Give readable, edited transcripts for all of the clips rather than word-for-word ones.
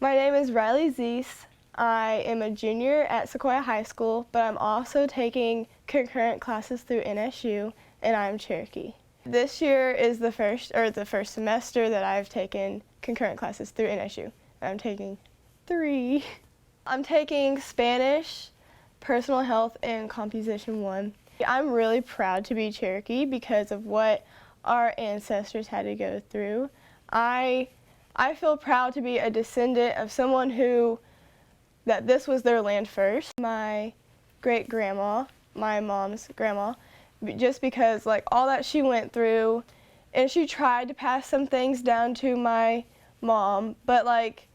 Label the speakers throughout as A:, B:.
A: My name is Ryly Ziese. I am a junior at Sequoyah High School, but I'm also taking concurrent classes through NSU, and I'm Cherokee. This year is the first semester that I've taken concurrent classes through NSU. I'm taking 3. I'm taking Spanish, Personal Health, and Composition 1. I'm really proud to be Cherokee because of what our ancestors had to go through. I feel proud to be a descendant of someone that this was their land first. My great-grandma, my mom's grandma, just because like all that she went through, and she tried to pass some things down to my mom, but like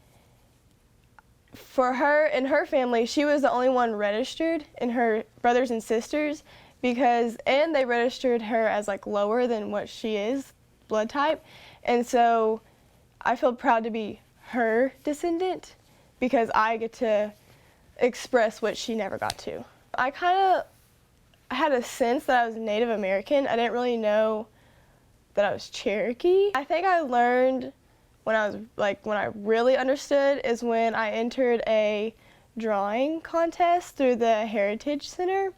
A: for her and her family, she was the only one registered, and her brothers and sisters, and they registered her as like lower than what she is, blood type, and so I feel proud to be her descendant because I get to express what she never got to. I had a sense that I was Native American. I didn't really know that I was Cherokee. I think I learned when I really understood is when I entered a drawing contest through the Heritage Center.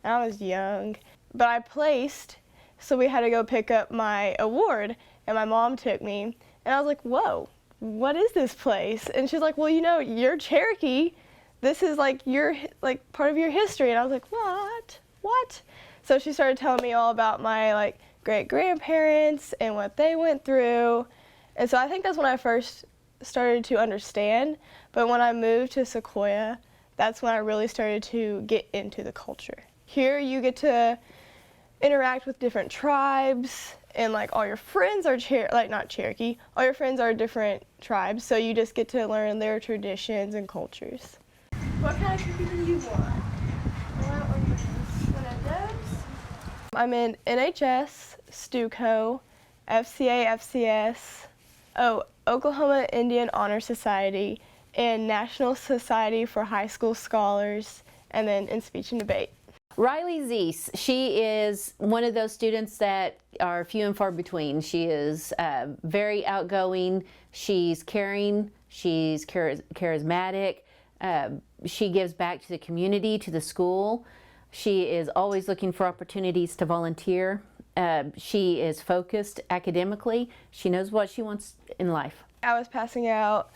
A: And I was young, but I placed, so we had to go pick up my award, and my mom took me, and I was like, whoa, what is this place? And she's like, well, you know, you're Cherokee. This is like part of your history. And I was like, what? So she started telling me all about my like great-grandparents and what they went through. And so I think that's when I first started to understand. But when I moved to Sequoyah, that's when I really started to get into the culture. Here you get to interact with different tribes, and like all your friends are not Cherokee, all your friends are different tribes, so you just get to learn their traditions and cultures. What kind of cookie do you want? I'm in NHS, STUCO, FCA, FCS, Oklahoma Indian Honor Society, and National Society for High School Scholars, and then in speech and debate.
B: Ryly Ziese, she is one of those students that are few and far between. She is very outgoing, she's caring, she's charismatic, she gives back to the community, to the school. She is always looking for opportunities to volunteer. She is focused academically. She knows what she wants in life.
A: I was passing out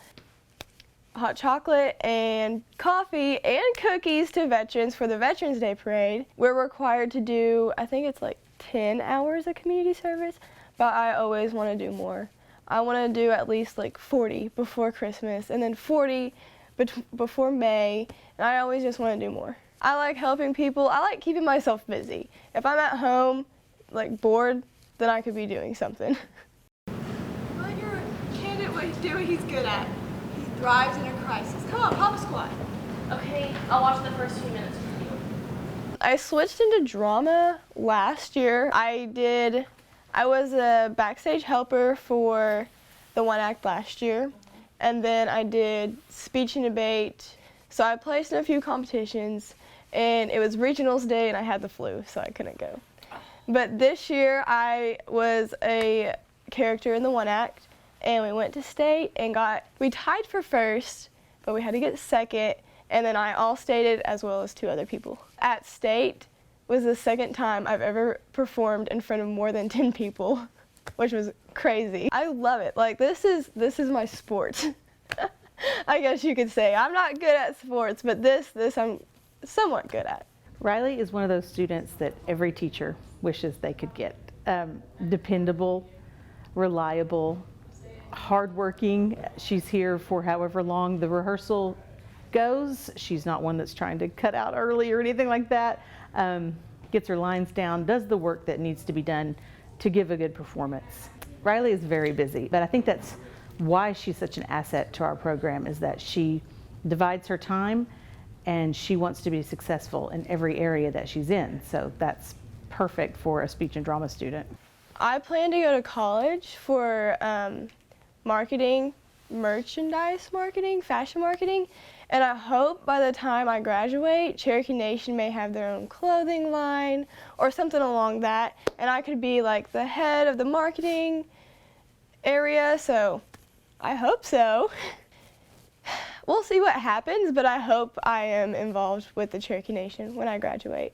A: hot chocolate and coffee and cookies to veterans for the Veterans Day Parade. We're required to do, I think it's like 10 hours of community service, but I always want to do more. I want to do at least like 40 before Christmas and then 40 before May, and I always just want to do more. I like helping people. I like keeping myself busy. If I'm at home, like bored, then I could be doing something.
C: Well, you're a candidate what he's good at. He thrives in a crisis. Come on, Papa Squad.
D: Okay, I'll watch the first few minutes with you.
A: I switched into drama last year. I was a backstage helper for the one act last year, and then I did speech and debate. So I placed in a few competitions, and it was regionals day and I had the flu, so I couldn't go. But this year I was a character in the one act, and we went to state and we tied for first, but we had to get second, and then I all-stated as well as 2 other people. At state was the second time I've ever performed in front of more than 10 people, which was crazy. I love it. Like this is my sport. I guess you could say. I'm not good at sports, but this I'm somewhat good at.
E: Ryly is one of those students that every teacher wishes they could get. Dependable, reliable, hardworking. She's here for however long the rehearsal goes. She's not one that's trying to cut out early or anything like that. Gets her lines down, does the work that needs to be done to give a good performance. Ryly is very busy, but I think that's why she's such an asset to our program, is that she divides her time and she wants to be successful in every area that she's in. So that's perfect for a speech and drama student.
A: I plan to go to college for marketing, merchandise marketing, fashion marketing, and I hope by the time I graduate, Cherokee Nation may have their own clothing line or something along that, and I could be like the head of the marketing area, so I hope so. We'll see what happens, but I hope I am involved with the Cherokee Nation when I graduate.